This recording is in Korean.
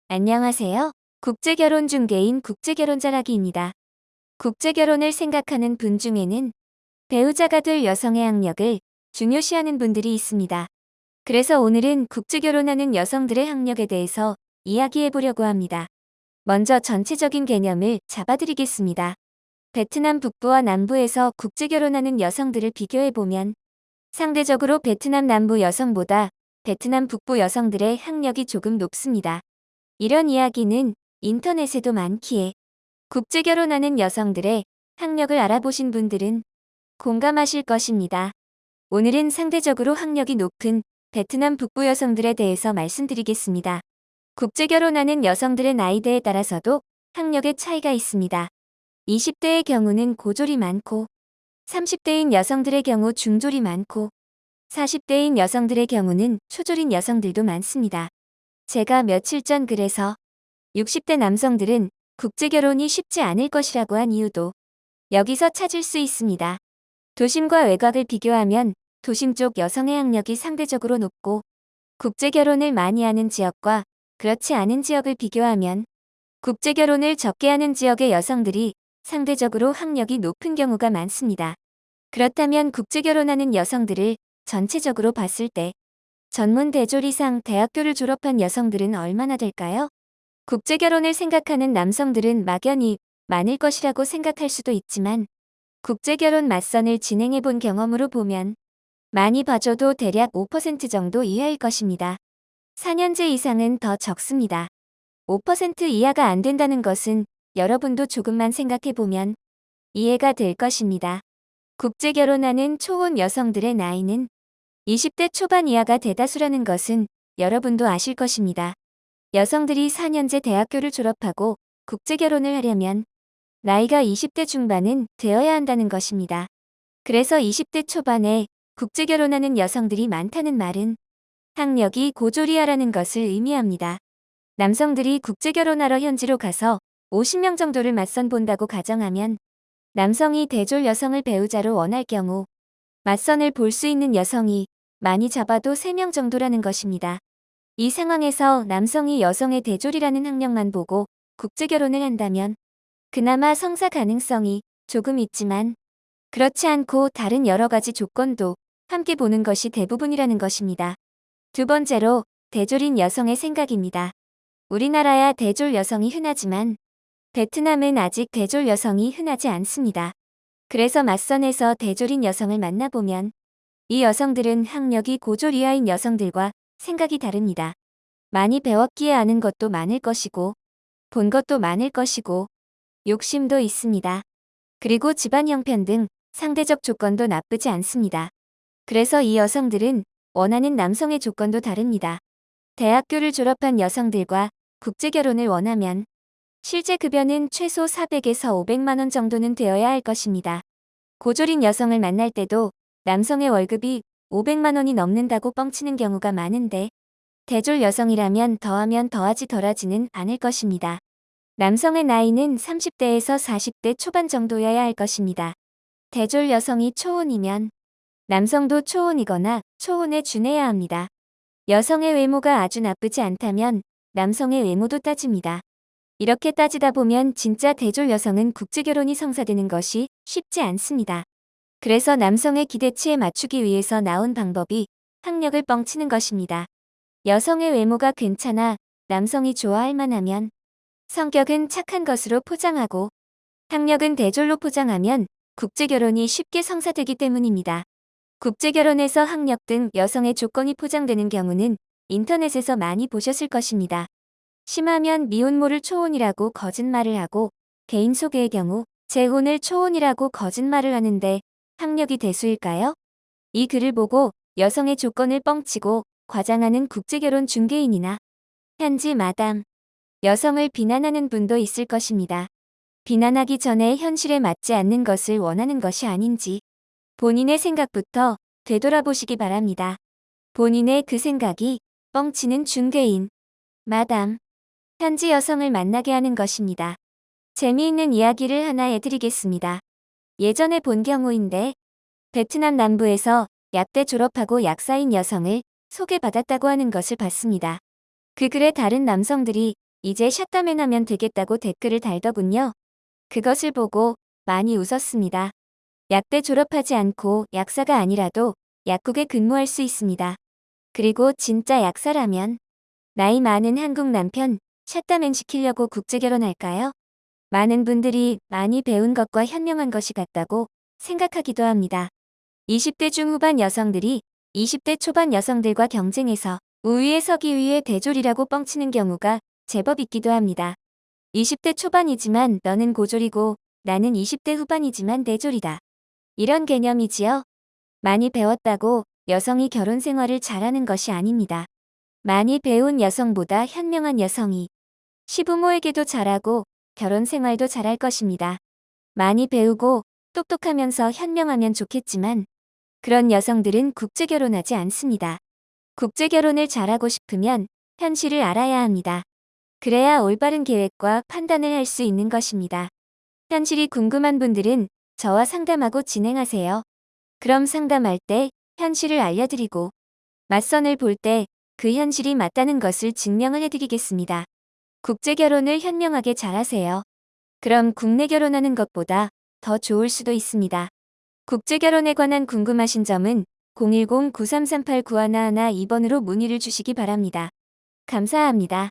안녕하세요. 국제결혼 중개인 국제결혼자라기입니다. 국제결혼을 생각하는 분 중에는 배우자가 될 여성의 학력을 중요시하는 분들이 있습니다. 그래서 오늘은 국제결혼하는 여성들의 학력에 대해서 이야기해 보려고 합니다. 먼저 전체적인 개념을 잡아드리겠습니다. 베트남 북부와 남부에서 국제결혼하는 여성들을 비교해 보면 상대적으로 베트남 남부 여성보다 베트남 북부 여성들의 학력이 조금 높습니다. 이런 이야기는 인터넷에도 많기에 국제결혼하는 여성들의 학력을 알아보신 분들은 공감하실 것입니다. 오늘은 상대적으로 학력이 높은 베트남 북부 여성들에 대해서 말씀드리겠습니다. 국제결혼하는 여성들의 나이대에 따라서도 학력의 차이가 있습니다. 20대의 경우는 고졸이 많고 30대인 여성들의 경우 중졸이 많고 40대인 여성들의 경우는 초졸인 여성들도 많습니다. 제가 며칠 전 글에서 60대 남성들은 국제결혼이 쉽지 않을 것이라고 한 이유도 여기서 찾을 수 있습니다. 도심과 외곽을 비교하면 도심 쪽 여성의 학력이 상대적으로 높고 국제결혼을 많이 하는 지역과 그렇지 않은 지역을 비교하면 국제결혼을 적게 하는 지역의 여성들이 상대적으로 학력이 높은 경우가 많습니다. 그렇다면 국제결혼하는 여성들을 전체적으로 봤을 때 전문 대졸 이상 대학교를 졸업한 여성들은 얼마나 될까요? 국제결혼을 생각하는 남성들은 막연히 많을 것이라고 생각할 수도 있지만 국제결혼 맞선을 진행해 본 경험으로 보면 많이 봐줘도 대략 5% 정도 이하일 것입니다. 4년제 이상은 더 적습니다. 5% 이하가 안 된다는 것은 여러분도 조금만 생각해 보면 이해가 될 것입니다. 국제결혼하는 초혼 여성들의 나이는 20대 초반 이하가 대다수라는 것은 여러분도 아실 것입니다. 여성들이 4년제 대학교를 졸업하고 국제결혼을 하려면 나이가 20대 중반은 되어야 한다는 것입니다. 그래서 20대 초반에 국제결혼하는 여성들이 많다는 말은 학력이 고졸이하라는 것을 의미합니다. 남성들이 국제결혼하러 현지로 가서 50명 정도를 맞선 본다고 가정하면 남성이 대졸 여성을 배우자로 원할 경우 맞선을 볼 수 있는 여성이 많이 잡아도 3명 정도라는 것입니다. 이 상황에서 남성이 여성의 대졸이라는 학력만 보고 국제결혼을 한다면 그나마 성사 가능성이 조금 있지만 그렇지 않고 다른 여러 가지 조건도 함께 보는 것이 대부분이라는 것입니다. 두 번째로 대졸인 여성의 생각입니다. 우리나라야 대졸 여성이 흔하지만 베트남은 아직 대졸 여성이 흔하지 않습니다. 그래서 맞선에서 대졸인 여성을 만나보면 이 여성들은 학력이 고졸 이하인 여성들과 생각이 다릅니다. 많이 배웠기에 아는 것도 많을 것이고 본 것도 많을 것이고 욕심도 있습니다. 그리고 집안 형편 등 상대적 조건도 나쁘지 않습니다. 그래서 이 여성들은 원하는 남성의 조건도 다릅니다. 대학교를 졸업한 여성들과 국제결혼을 원하면 실제 급여는 최소 400에서 500만 원 정도는 되어야 할 것입니다. 고졸인 여성을 만날 때도 남성의 월급이 500만 원이 넘는다고 뻥치는 경우가 많은데 대졸 여성이라면 더하면 더하지 덜하지는 않을 것입니다. 남성의 나이는 30대에서 40대 초반 정도여야 할 것입니다. 대졸 여성이 초혼이면 남성도 초혼이거나 초혼에 준해야 합니다. 여성의 외모가 아주 나쁘지 않다면 남성의 외모도 따집니다. 이렇게 따지다 보면 진짜 대졸 여성은 국제결혼이 성사되는 것이 쉽지 않습니다. 그래서 남성의 기대치에 맞추기 위해서 나온 방법이 학력을 뻥치는 것입니다. 여성의 외모가 괜찮아 남성이 좋아할 만하면 성격은 착한 것으로 포장하고 학력은 대졸로 포장하면 국제결혼이 쉽게 성사되기 때문입니다. 국제결혼에서 학력 등 여성의 조건이 포장되는 경우는 인터넷에서 많이 보셨을 것입니다. 심하면 미혼모를 초혼이라고 거짓말을 하고 개인 소개의 경우 재혼을 초혼이라고 거짓말을 하는데 학력이 대수일까요? 이 글을 보고 여성의 조건을 뻥치고 과장하는 국제결혼 중개인이나 현지 마담, 여성을 비난하는 분도 있을 것입니다. 비난하기 전에 현실에 맞지 않는 것을 원하는 것이 아닌지 본인의 생각부터 되돌아보시기 바랍니다. 본인의 그 생각이 뻥치는 중개인, 마담, 현지 여성을 만나게 하는 것입니다. 재미있는 이야기를 하나 해드리겠습니다. 예전에 본 경우인데 베트남 남부에서 약대 졸업하고 약사인 여성을 소개받았다고 하는 것을 봤습니다. 그 글에 다른 남성들이 이제 샷다맨 하면 되겠다고 댓글을 달더군요. 그것을 보고 많이 웃었습니다. 약대 졸업하지 않고 약사가 아니라도 약국에 근무할 수 있습니다. 그리고 진짜 약사라면 나이 많은 한국 남편 샷다맨 시키려고 국제결혼할까요? 많은 분들이 많이 배운 것과 현명한 것이 같다고 생각하기도 합니다. 20대 중후반 여성들이 20대 초반 여성들과 경쟁해서 우위에 서기 위해 대졸이라고 뻥치는 경우가 제법 있기도 합니다. 20대 초반이지만 너는 고졸이고 나는 20대 후반이지만 대졸이다. 이런 개념이지요. 많이 배웠다고 여성이 결혼 생활을 잘하는 것이 아닙니다. 많이 배운 여성보다 현명한 여성이 시부모에게도 잘하고 결혼 생활도 잘할 것입니다. 많이 배우고 똑똑하면서 현명하면 좋겠지만 그런 여성들은 국제결혼하지 않습니다. 국제결혼을 잘하고 싶으면 현실을 알아야 합니다. 그래야 올바른 계획과 판단을 할 수 있는 것입니다. 현실이 궁금한 분들은 저와 상담하고 진행하세요. 그럼 상담할 때 현실을 알려드리고 맞선을 볼 때 그 현실이 맞다는 것을 증명을 해드리겠습니다. 국제결혼을 현명하게 잘하세요. 그럼 국내 결혼하는 것보다 더 좋을 수도 있습니다. 국제결혼에 관한 궁금하신 점은 010-9338-9111 2번으로 문의를 주시기 바랍니다. 감사합니다.